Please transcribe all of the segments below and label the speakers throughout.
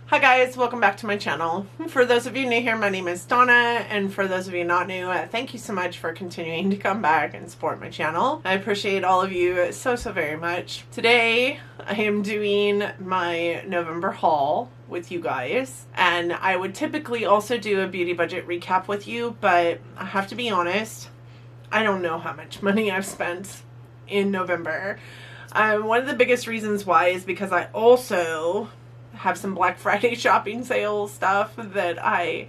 Speaker 1: Hi guys, welcome back to my channel. For those of you new here, my name is Donna, and for those of you not new, thank you so much for continuing to come back and support my channel. I appreciate all of you so very much. Today, I am doing my November haul with you guys, and I would typically also do a beauty budget recap with you, but I have to be honest, I don't know how much money I've spent in November. One of the biggest reasons why is because I also have some Black Friday shopping sale stuff that I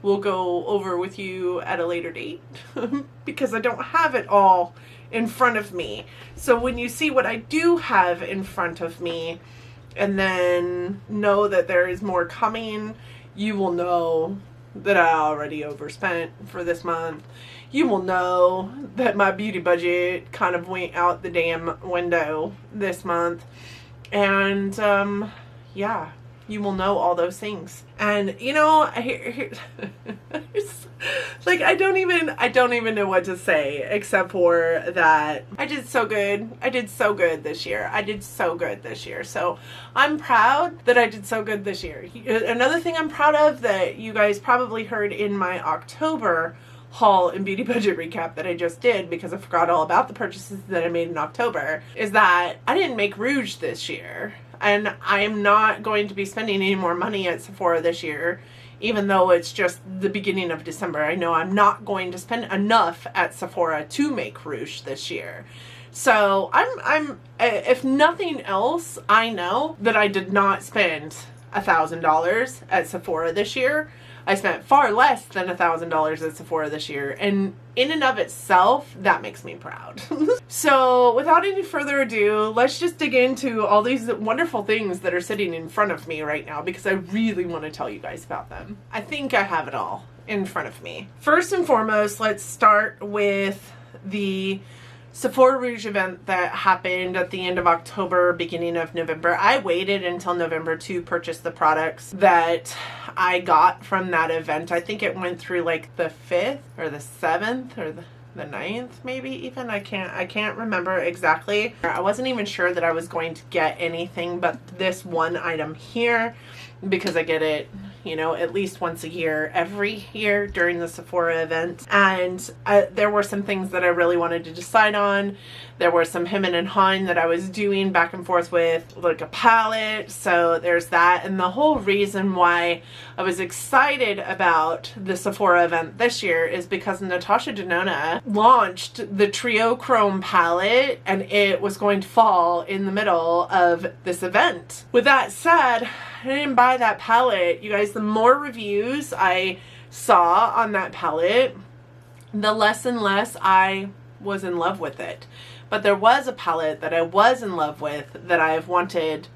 Speaker 1: will go over with you at a later date because I don't have it all in front of me. So when you see what I do have in front of me and then know that there is more coming, you will know that I already overspent for this month. You will know that my beauty budget kind of went out the damn window this month. And yeah, you will know all those things. And you know, like I don't even know what to say except for that I did so good. I did so good this year. I did so good this year. So I'm proud that I did so good this year. Another thing I'm proud of that you guys probably heard in my October haul and beauty budget recap that I just did, because I forgot all about the purchases that I made in October, is that I didn't make rouge this year. And I am not going to be spending any more money at Sephora this year, even though it's just the beginning of December. I know I'm not going to spend enough at Sephora to make rouge this year. So I'm if nothing else, I know that I did not spend $1,000 at Sephora this year. I spent far less than $1,000 at Sephora this year, and in and of itself, that makes me proud. So without any further ado, let's just dig into all these wonderful things that are sitting in front of me right now, because I really want to tell you guys about them. I think I have it all in front of me. First and foremost, let's start with the Sephora Rouge event that happened at the end of October, beginning of November. I waited until November to purchase the products that I got from that event. I think it went through like the 5th or the 7th or the 9th, maybe even. I can't remember exactly. I wasn't even sure that I was going to get anything but this one item here, because I get it, you know, at least once a year, every year during the Sephora event. And there were some things that I really wanted to decide on. There were some hem and haw that I was doing back and forth with, like a palette. So there's that. And the whole reason why I was excited about the Sephora event this year is because Natasha Denona launched the Trio Chrome palette, and it was going to fall in the middle of this event. With that said, I didn't buy that palette. You guys, the more reviews I saw on that palette, the less and less I was in love with it. But there was a palette that I was in love with that I've wanted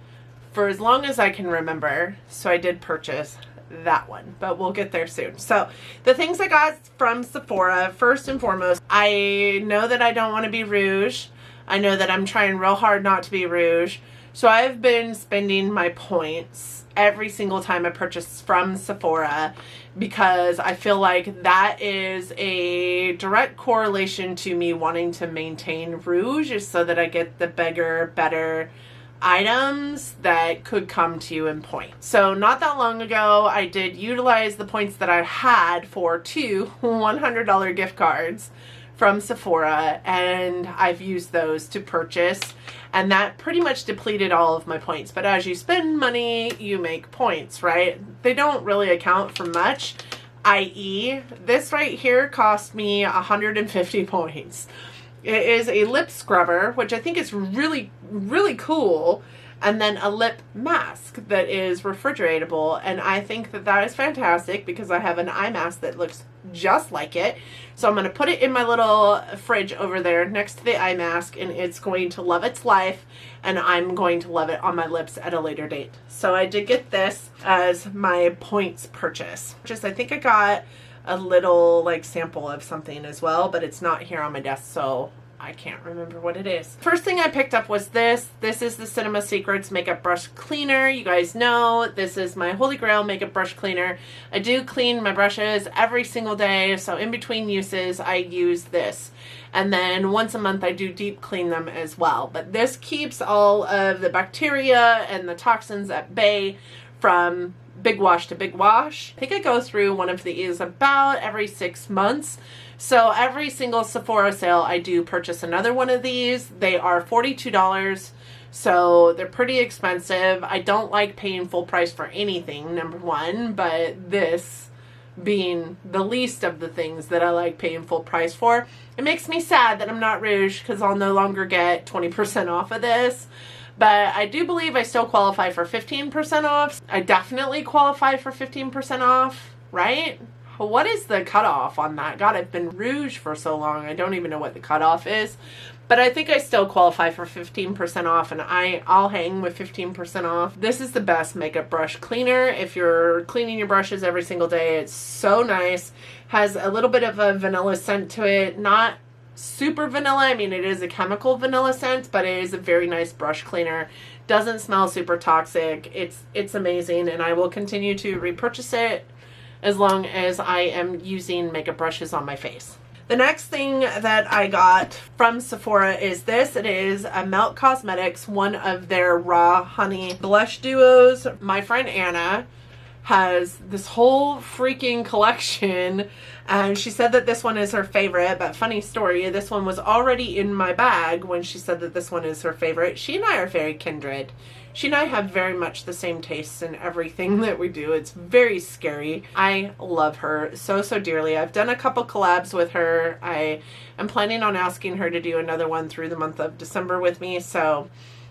Speaker 1: for as long as I can remember. So I did purchase that one, but we'll get there soon. So the things I got from Sephora, first and foremost, I know that I don't want to be rouge. I know that I'm trying real hard not to be rouge. So I've been spending my points every single time I purchase from Sephora, because I feel like that is a direct correlation to me wanting to maintain rouge, so that I get the bigger, better items that could come to you in points. So not that long ago, I did utilize the points that I had for 2 $100 gift cards from Sephora, and I've used those to purchase, and that pretty much depleted all of my points. But as you spend money, you make points, right? They don't really account for much, i.e. this right here cost me 150 points. It is a lip scrubber, which I think is really, really cool, and then a lip mask that is refrigeratable, and I think that that is fantastic because I have an eye mask that looks just like it. So I'm going to put it in my little fridge over there next to the eye mask, and it's going to love its life, and I'm going to love it on my lips at a later date. So I did get this as my points purchase. I think I got a little like sample of something as well, but it's not here on my desk, so I can't remember what it is. First thing I picked up was this. This is the Cinema Secrets Makeup Brush Cleaner. You guys know this is my holy grail makeup brush cleaner. I do clean my brushes every single day, so in between uses I use this. And then once a month I do deep clean them as well. But this keeps all of the bacteria and the toxins at bay from big wash to big wash. I think I go through one of these about every 6 months. So every single Sephora sale, I do purchase another one of these. They are $42. So they're pretty expensive. I don't like paying full price for anything, number one, but this being the least of the things that I like paying full price for. It makes me sad that I'm not Rouge because I'll no longer get 20% off of this. But I do believe I still qualify for 15% off. I definitely qualify for 15% off, right? What is the cutoff on that? God, I've been Rouge for so long. I don't even know what the cutoff is. But I think I still qualify for 15% off, and I'll hang with 15% off. This is the best makeup brush cleaner. If you're cleaning your brushes every single day, it's so nice. Has a little bit of a vanilla scent to it. Not super vanilla. I mean, it is a chemical vanilla scent, but it is a very nice brush cleaner. Doesn't smell super toxic. It's amazing, and I will continue to repurchase it as long as I am using makeup brushes on my face. The next thing that I got from Sephora is this. It is a Melt Cosmetics, one of their Raw Honey blush duos. My friend Anna has this whole freaking collection, and she said that this one is her favorite. But funny story, this one was already in my bag when she said that this one is her favorite. She and I are very kindred. She and I have very much the same tastes in everything that we do. It's very scary. I love her so, so dearly. I've done a couple collabs with her. I am planning on asking her to do another one through the month of December with me. So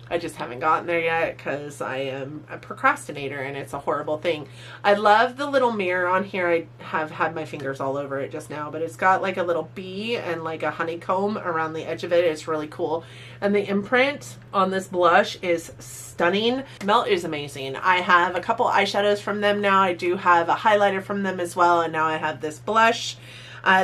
Speaker 1: I just haven't gotten there yet because I am a procrastinator and it's a horrible thing. I love the little mirror on here. I have had my fingers all over it just now, but it's got like a little bee and like a honeycomb around the edge of it. It's really cool. And the imprint on this blush is stunning. Melt is amazing. I have a couple eyeshadows from them now. I do have a highlighter from them as well. And now I have this blush.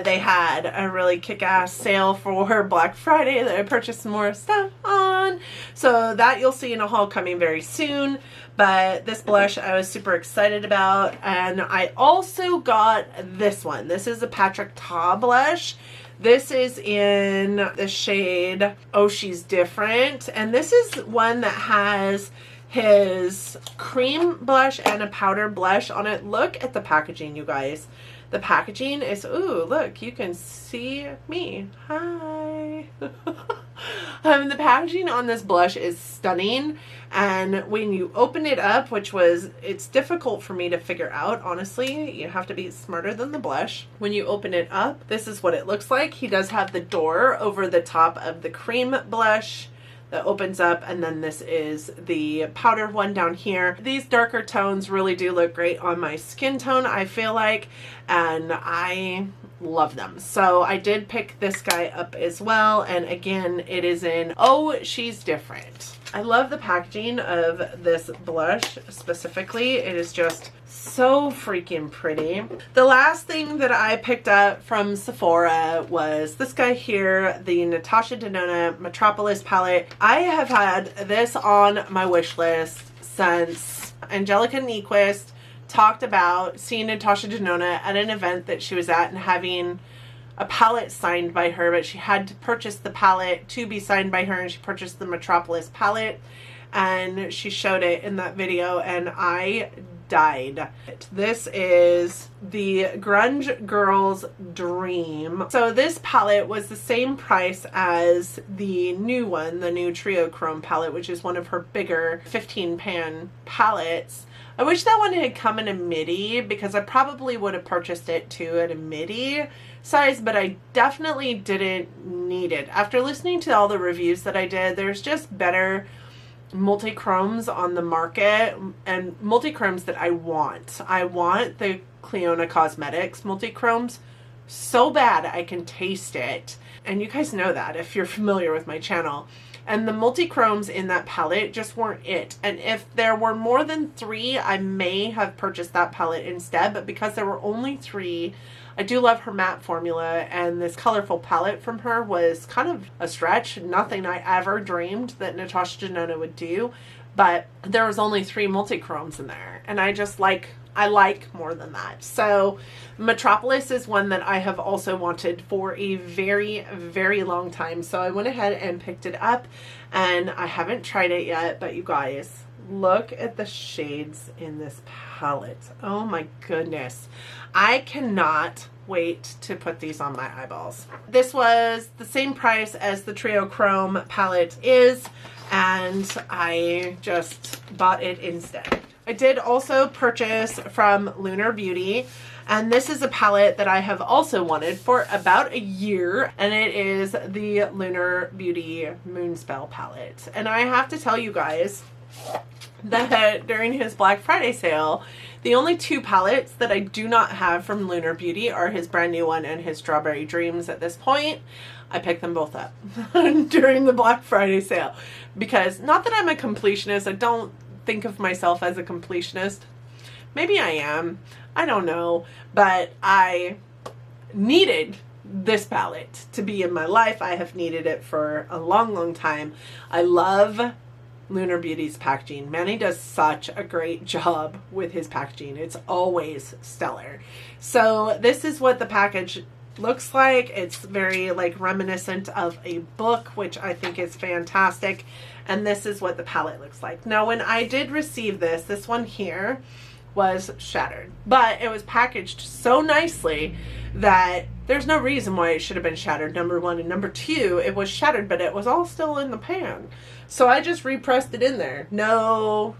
Speaker 1: They had a really kick-ass sale for Black Friday that I purchased some more stuff on. So that you'll see in a haul coming very soon. But this blush I was super excited about. And I also got this one. This is a Patrick Ta blush. This is in the shade Oh She's Different. And this is one that has his cream blush and a powder blush on it. Look at the packaging, you guys. The packaging is, ooh, look, you can see me. Hi. The packaging on this blush is stunning. And when you open it up, it's difficult for me to figure out, honestly. You have to be smarter than the blush. When you open it up, this is what it looks like. He does have the door over the top of the cream blush that opens up, and then this is the powder one down here. These darker tones really do look great on my skin tone, I feel like, and I love them. So I did pick this guy up as well, and again, it is in Oh She's Different. I love the packaging of this blush specifically. It is just so freaking pretty. The last thing that I picked up from Sephora was this guy here, the Natasha Denona Metropolis palette. I have had this on my wish list since Angelica Nyquist talked about seeing Natasha Denona at an event that she was at and having a palette signed by her, but she had to purchase the palette to be signed by her, and she purchased the Metropolis palette, and she showed it in that video, and I died. This is the Grunge Girl's Dream. So this palette was the same price as the new one, the new Trio Chrome palette, which is one of her bigger 15 pan palettes. I wish that one had come in a midi because I probably would have purchased it too at a midi size, but I definitely didn't need it. After listening to all the reviews that I did, there's just better multi-chromes on the market, and multi-chromes that I want. I want the Clionadh Cosmetics multi-chromes so bad I can taste it. And you guys know that if you're familiar with my channel. And the multi-chromes in that palette just weren't it. And if there were more than 3, I may have purchased that palette instead. But because there were only 3, I do love her matte formula. And this colorful palette from her was kind of a stretch. Nothing I ever dreamed that Natasha Denona would do. But there was only 3 multi-chromes in there. And I like more than that. So Metropolis is one that I have also wanted for a very, very long time. So I went ahead and picked it up, and I haven't tried it yet, but you guys, look at the shades in this palette. Oh my goodness. I cannot wait to put these on my eyeballs. This was the same price as the Trio Chrome palette is, and I just bought it instead. I did also purchase from Lunar Beauty, and this is a palette that I have also wanted for about a year, and it is the Lunar Beauty Moonspell palette. And I have to tell you guys that during his Black Friday sale, the only two palettes that I do not have from Lunar Beauty are his brand new one and his Strawberry Dreams at this point. I picked them both up during the Black Friday sale because, not that I'm a completionist, I don't think of myself as a completionist. Maybe I am. I don't know. But I needed this palette to be in my life. I have needed it for a long, long time. I love Lunar Beauty's packaging. Manny does such a great job with his packaging. It's always stellar. So this is what the package looks like. It's very like reminiscent of a book, which I think is fantastic. And this is what the palette looks like. Now, when I did receive this one here was shattered, but it was packaged so nicely that there's no reason why it should have been shattered, number one. And number two, it was shattered, but it was all still in the pan. So I just repressed it in there. No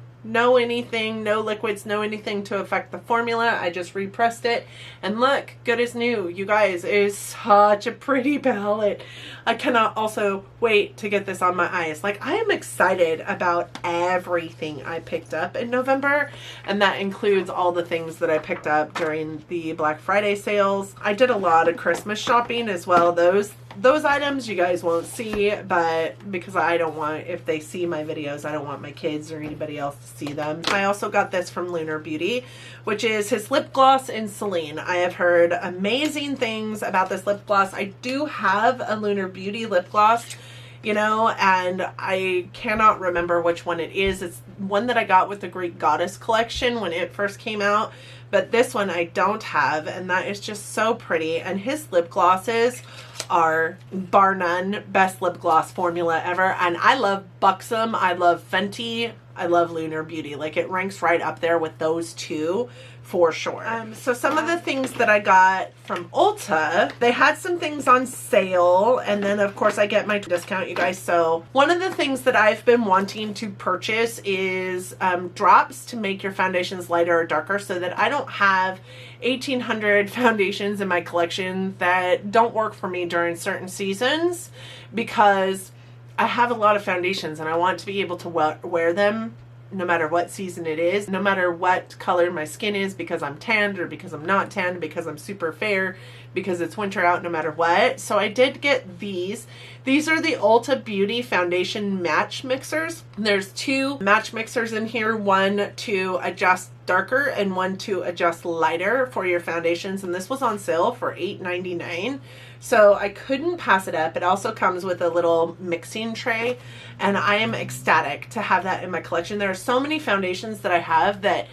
Speaker 1: anything, no liquids, no anything to affect the formula. I just repressed it, and look, good as new. You guys, it is such a pretty palette. I cannot also wait to get this on my eyes. Like, I am excited about everything I picked up in November, and that includes all the things that I picked up during the Black Friday sales. I did a lot of Christmas shopping as well. Those items you guys won't see, but because I don't want, if they see my videos, I don't want my kids or anybody else to see them. I also got this from Lunar Beauty, which is his lip gloss in Celine. I have heard amazing things about this lip gloss. I do have a Lunar Beauty lip gloss, you know, and I cannot remember which one it is. It's one that I got with the Greek Goddess collection when it first came out, but this one I don't have, and that is just so pretty. And his lip glosses are, bar none, best lip gloss formula ever. And I love Buxom, I love Fenty, I love Lunar Beauty. Like, it ranks right up there with those two for sure. So some of the things that I got from Ulta, they had some things on sale, and then of course I get my discount, you guys. So one of the things that I've been wanting to purchase is drops to make your foundations lighter or darker, so that I don't have 1,800 foundations in my collection that don't work for me during certain seasons, because I have a lot of foundations and I want to be able to wear them no matter what season it is, no matter what color my skin is, because I'm tanned or because I'm not tanned, because I'm super fair, because it's winter out, no matter what. So I did get these. These are the Ulta Beauty Foundation Match Mixers. There's two match mixers in here, one to adjust darker and one to adjust lighter for your foundations. And this was on sale for $8.99. So I couldn't pass it up. It also comes with a little mixing tray, and I am ecstatic to have that in my collection. There are so many foundations that I have that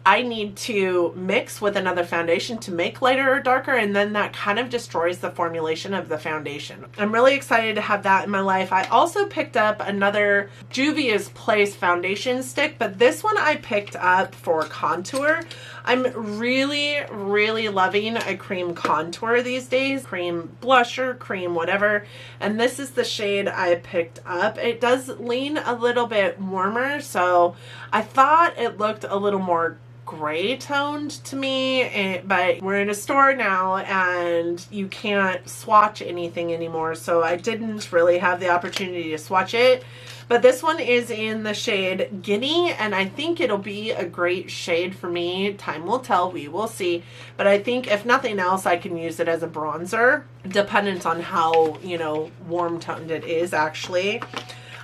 Speaker 1: I need to mix with another foundation to make lighter or darker, and then that kind of destroys the formulation of the foundation. I'm really excited to have that in my life. I also picked up another Juvia's Place foundation stick, but this one I picked up for contour. I'm really, really loving a cream contour these days. Cream blusher, cream whatever. And this is the shade I picked up. It does lean a little bit warmer, so I thought it looked a little more gray toned to me, but we're in a store now and you can't swatch anything anymore, so I didn't really have the opportunity to swatch it. But this one is in the shade Guinea, and I think it'll be a great shade for me. Time will tell, we will see. But I think if nothing else, I can use it as a bronzer, dependent on how, you know, warm toned it is actually.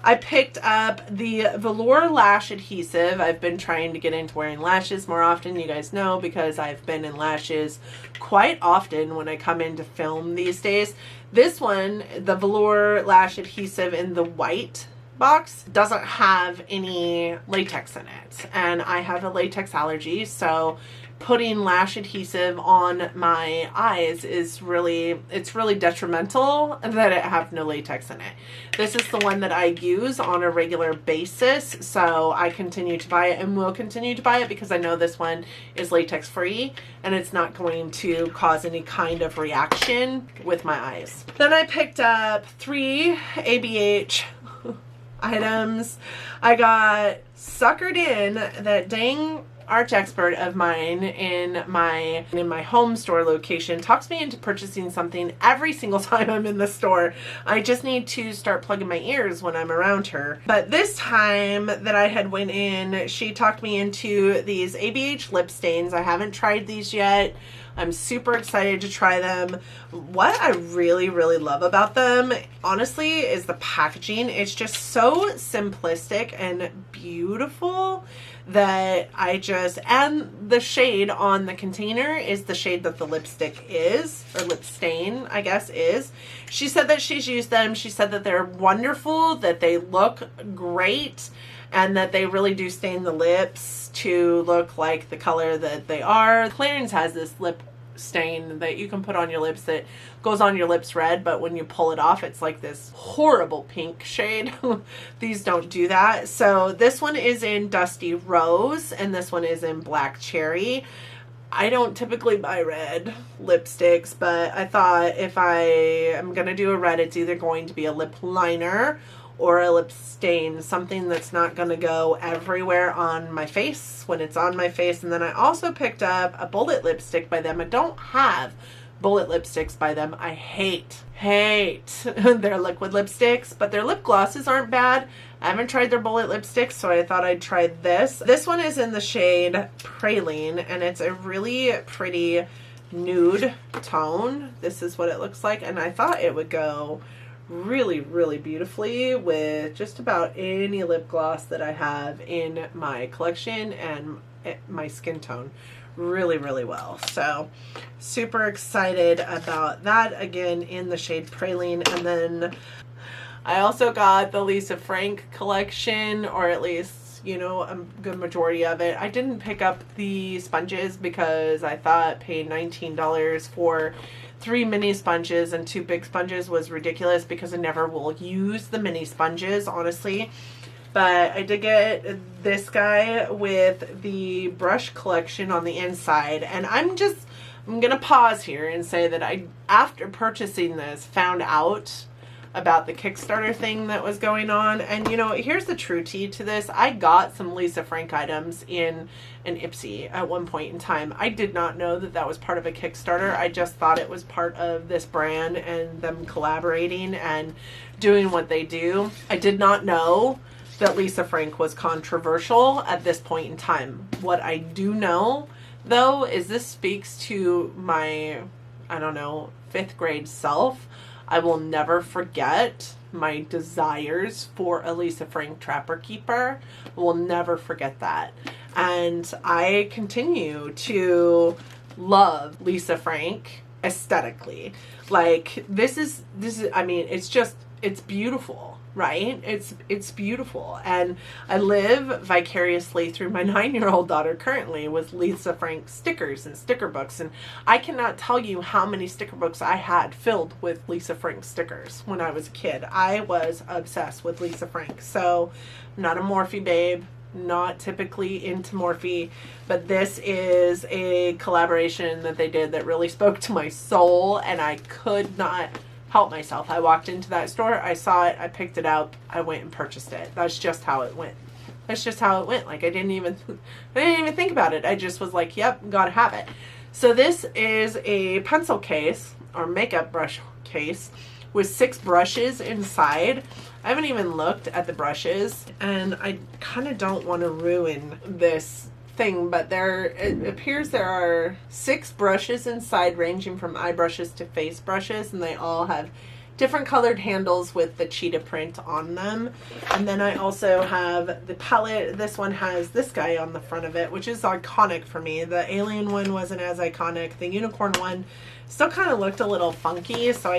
Speaker 1: I picked up the Velour Lash Adhesive. I've been trying to get into wearing lashes more often, you guys know, because I've been in lashes quite often when I come in to film these days. This one, the Velour Lash Adhesive in the white box doesn't have any latex in it, and I have a latex allergy, so putting lash adhesive on my eyes is really detrimental that it have no latex in it. This is the one that I use on a regular basis, so I continue to buy it and will continue to buy it because I know this one is latex free and it's not going to cause any kind of reaction with my eyes. Then I picked up 3 ABH items. I got suckered in that dang arch expert of mine in my home store location talks me into purchasing something every single time I'm in the store. I just need to start plugging my ears when I'm around her. But this time that I had went in, she talked me into these ABH lip stains. I haven't tried these yet. I'm super excited to try them. What I really love about them, honestly, is the packaging. It's just so simplistic and beautiful that and the shade on the container is the shade that the lipstick is, or lip stain, I guess, is. She said that she's used them. She said that they're wonderful, that they look great, and that they really do stain the lips to look like the color that they are. Clarins has this lip stain that you can put on your lips that goes on your lips red, but when you pull it off, it's like this horrible pink shade. These don't do that. So this one is in Dusty Rose, and this one is in Black Cherry. I don't typically buy red lipsticks, but I thought if I am going to do a red, it's either going to be a lip liner or a lip stain, something that's not going to go everywhere on my face when it's on my face. And then I also picked up a bullet lipstick by them. I don't have bullet lipsticks by them. I hate their liquid lipsticks, but their lip glosses aren't bad. I haven't tried their bullet lipsticks, so I thought I'd try this. This one is in the shade Praline, and it's a really pretty nude tone. This is what it looks like, and I thought it would go really beautifully with just about any lip gloss that I have in my collection and my skin tone really well. So super excited about that, again in the shade Praline. And then I also got the Lisa Frank collection, or at least, you know, a good majority of it. I didn't pick up the sponges because I thought paying $19 for 3 mini sponges and 2 big sponges was ridiculous because I never will use the mini sponges, honestly. But I did get this guy with the brush collection on the inside, and I'm gonna pause here and say that I, after purchasing this, found out about the Kickstarter thing that was going on. And you know, here's the true tea to this. I got some Lisa Frank items in an Ipsy at one point in time. I did not know that that was part of a Kickstarter. I just thought it was part of this brand and them collaborating and doing what they do. I did not know that Lisa Frank was controversial at this point in time. What I do know, though, is this speaks to my, I don't know, 5th grade self. I will never forget my desires for a Lisa Frank Trapper Keeper. I will never forget that. And I continue to love Lisa Frank aesthetically. Like, this is, I mean, it's beautiful, right? It's beautiful. And I live vicariously through my 9-year-old daughter currently with Lisa Frank stickers and sticker books. And I cannot tell you how many sticker books I had filled with Lisa Frank stickers when I was a kid. I was obsessed with Lisa Frank. So, not a Morphe babe, not typically into Morphe, but this is a collaboration that they did that really spoke to my soul, and I could not help myself. I walked into that store, I saw it, I picked it up, I went and purchased it. That's just how it went. That's just how it went. Like, I didn't even think about it. I just was like, yep, gotta have it. So this is a pencil case or makeup brush case with 6 brushes inside. I haven't even looked at the brushes, and I kind of don't want to ruin this thing, but it appears there are 6 brushes inside, ranging from eye brushes to face brushes, and they all have different colored handles with the cheetah print on them. And then I also have the palette. This one has this guy on the front of it, which is iconic for me. The alien one wasn't as iconic. The unicorn one still kind of looked a little funky, so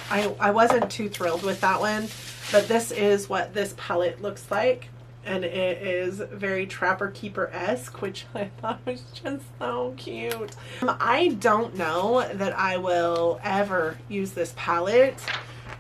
Speaker 1: I wasn't too thrilled with that one. But this is what this palette looks like. And it is very Trapper Keeper-esque, which I thought was just so cute. I don't know that I will ever use this palette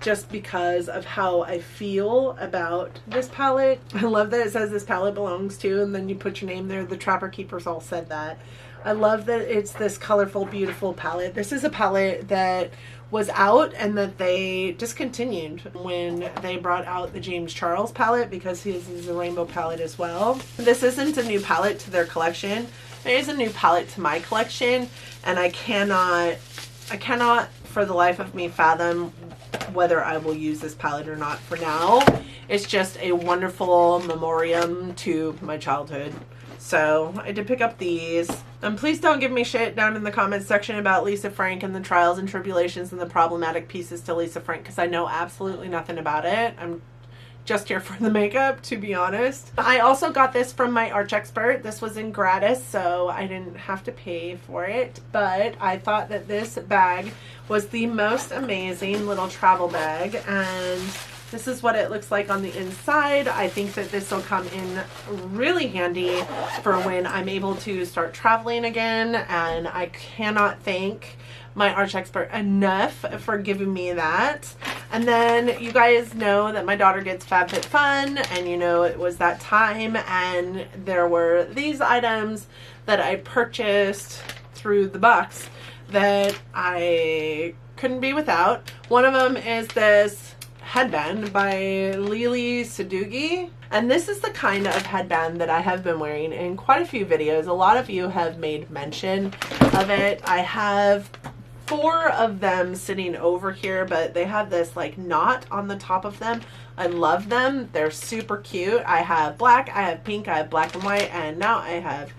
Speaker 1: just because of how I feel about this palette. I love that it says this palette belongs to, and then you put your name there. The Trapper Keepers all said that. I love that it's this colorful, beautiful palette. This is a palette that was out and that they discontinued when they brought out the James Charles palette, because his is a rainbow palette as well. This isn't a new palette to their collection. It is a new palette to my collection, and I cannot for the life of me fathom whether I will use this palette or not for now. It's just a wonderful memoriam to my childhood. So I did pick up these. Please don't give me shit down in the comments section about Lisa Frank and the trials and tribulations and the problematic pieces to Lisa Frank, because I know absolutely nothing about it. I'm just here for the makeup, to be honest. I also got this from my arch expert. This was in gratis, so I didn't have to pay for it. But I thought that this bag was the most amazing little travel bag, and this is what it looks like on the inside. I think that this will come in really handy for when I'm able to start traveling again, and I cannot thank my arch expert enough for giving me that. And then you guys know that my daughter gets FabFitFun, and you know it was that time, and there were these items that I purchased through the box that I couldn't be without. One of them is this headband by Lily Sadugi, and this is the kind of headband that I have been wearing in quite a few videos. A lot of you have made mention of it. I have 4 of them sitting over here, but they have this like knot on the top of them. I love them. They're super cute. I have black, I have pink, I have black and white, and now I have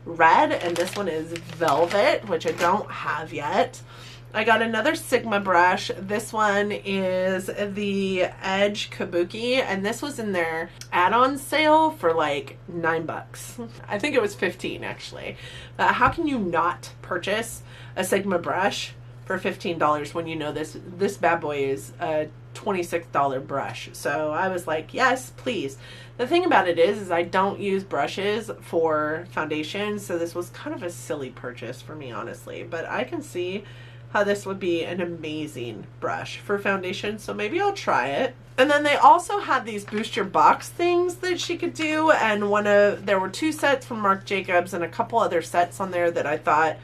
Speaker 1: red, and this one is velvet, which I don't have yet. I got another Sigma brush. This one is the Edge Kabuki, and this was in their add-on sale for like $9. I think it was 15 actually. But how can you not purchase a Sigma brush for $15 when you know this bad boy is a $26 brush? So I was like, yes, please. The thing about it is I don't use brushes for foundation, so this was kind of a silly purchase for me, honestly. But I can see how this would be an amazing brush for foundation, so maybe I'll try it. And then they also had these boost your box things that she could do, and there were 2 sets from Marc Jacobs and a couple other sets on there that I thought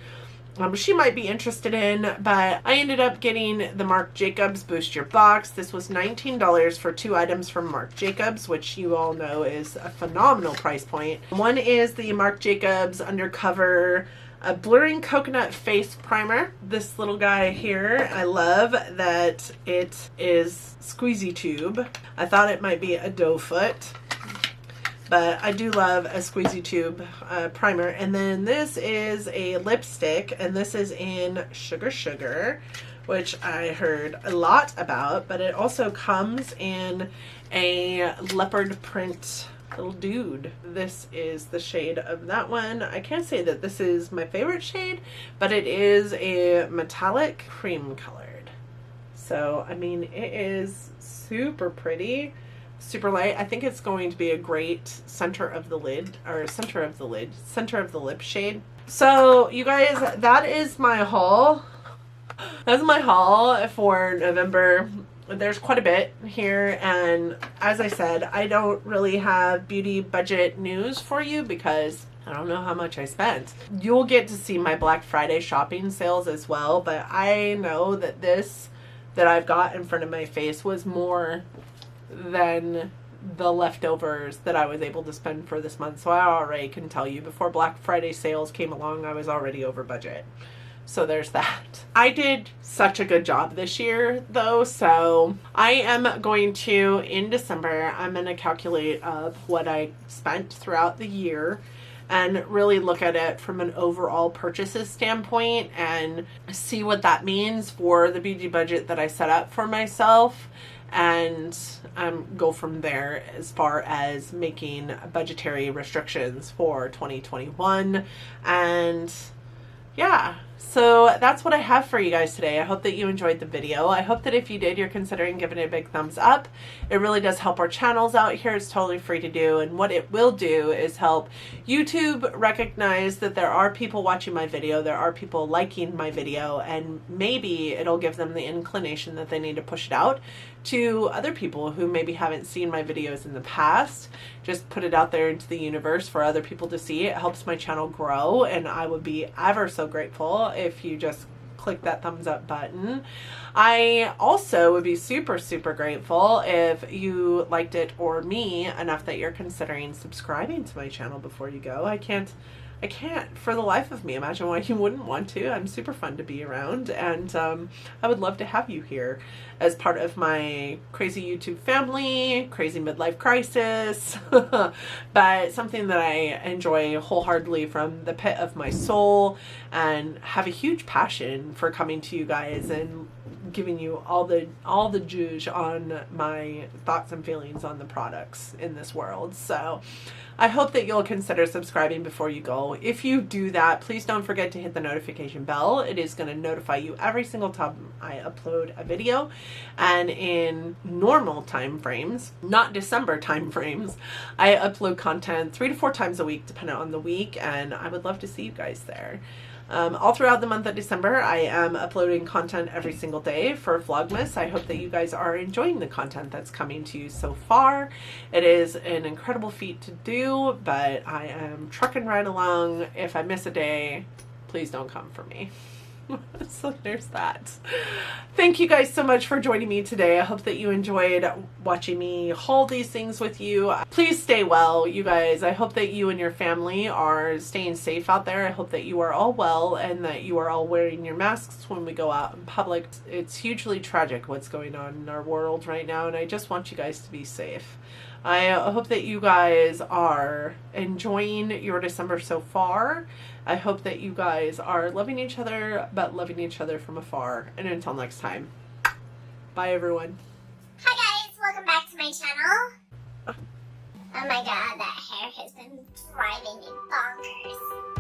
Speaker 1: she might be interested in, but I ended up getting the Marc Jacobs Boost Your Box. This was $19 for 2 items from Marc Jacobs, which you all know is a phenomenal price point. One is the Marc Jacobs Undercover a blurring coconut face primer. This little guy here, I love that it is squeezy tube. I thought it might be a doe foot, but I do love a squeezy tube primer. And then this is a lipstick, and this is in Sugar Sugar, which I heard a lot about, but it also comes in a leopard print little dude. This is the shade of that one. I can't say that this is my favorite shade, but it is a metallic cream colored. So, I mean, it is super pretty, super light. I think it's going to be a great center of the lid, or center of the lip shade. So, you guys, that is my haul. That's my haul for November. There's quite a bit here, and as I said, I don't really have beauty budget news for you because I don't know how much I spent. You'll get to see my Black Friday shopping sales as well, but I know that this that I've got in front of my face was more than the leftovers that I was able to spend for this month. So I already can tell you, before Black Friday sales came along, I was already over budget. So there's that. I did such a good job this year though, so I am going to, in December, I'm going to calculate what I spent throughout the year, and really look at it from an overall purchases standpoint and see what that means for the beauty budget that I set up for myself, and go from there as far as making budgetary restrictions for 2021. And yeah, so that's what I have for you guys today. I hope that you enjoyed the video. I hope that if you did, you're considering giving it a big thumbs up. It really does help our channels out here. It's totally free to do. And what it will do is help YouTube recognize that there are people watching my video, there are people liking my video, and maybe it'll give them the inclination that they need to push it out to other people who maybe haven't seen my videos in the past. Just put it out there into the universe for other people to see. It helps my channel grow, and I would be ever so grateful if you just click that thumbs up button. I also would be super, super grateful if you liked it or me enough that you're considering subscribing to my channel before you go. I can't for the life of me imagine why you wouldn't want to. I'm super fun to be around, and I would love to have you here as part of my crazy YouTube family, crazy midlife crisis, but something that I enjoy wholeheartedly from the pit of my soul, and have a huge passion for coming to you guys and giving you all the juice on my thoughts and feelings on the products in this world. So I hope that you'll consider subscribing before you go. If you do that, please don't forget to hit the notification bell. It is going to notify you every single time I upload a video. And in normal time frames, not December time frames, I upload content 3 to 4 times a week, depending on the week, and I would love to see you guys there. All throughout the month of December, I am uploading content every single day for Vlogmas. I hope that you guys are enjoying the content that's coming to you so far. It is an incredible feat to do, but I am trucking right along. If I miss a day, please don't come for me. So there's that. Thank you guys so much for joining me today. I hope that you enjoyed watching me haul these things with you. Please stay well, you guys. I hope that you and your family are staying safe out there. I hope that you are all well and that you are all wearing your masks when we go out in public. It's hugely tragic what's going on in our world right now, and I just want you guys to be safe. I hope that you guys are enjoying your December so far. I hope that you guys are loving each other, but loving each other from afar. And until next time, bye everyone.
Speaker 2: Hi guys, welcome back to my channel. Oh my god, that hair has been driving me bonkers.